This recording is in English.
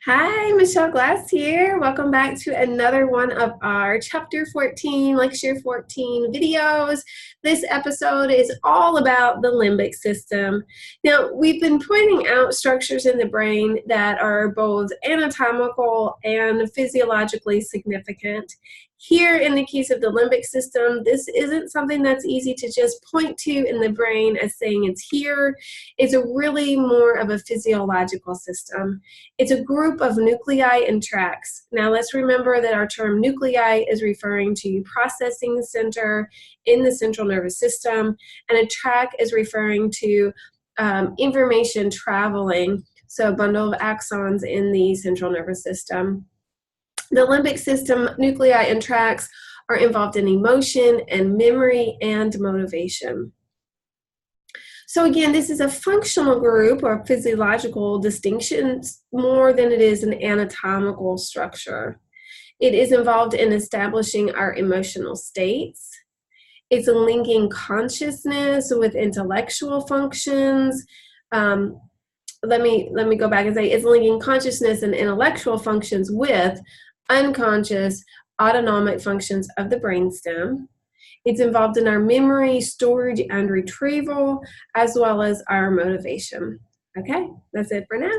Hi, Michelle Glass here. Welcome back to another one of our Chapter 14, Lecture 14 videos. This episode is all about the limbic system. Now, we've been pointing out structures in the brain that are both anatomical and physiologically significant. Here, in the case of the limbic system, this isn't something that's easy to just point to in the brain as saying it's here. It's a really more of a physiological system. It's a group of nuclei and tracts. Now let's remember that our term nuclei is referring to processing center in the central nervous system, and a tract is referring to information traveling, so a bundle of axons in the central nervous system. The limbic system, nuclei and tracts are involved in emotion and memory and motivation. So again, this is a functional group or physiological distinction more than it is an anatomical structure. It is involved in establishing our emotional states. It's linking consciousness with intellectual functions. Let me go back and say it's linking consciousness and intellectual functions with unconscious autonomic functions of the brainstem. It's involved in our memory, storage, and retrieval, as well as our motivation. Okay, that's it for now.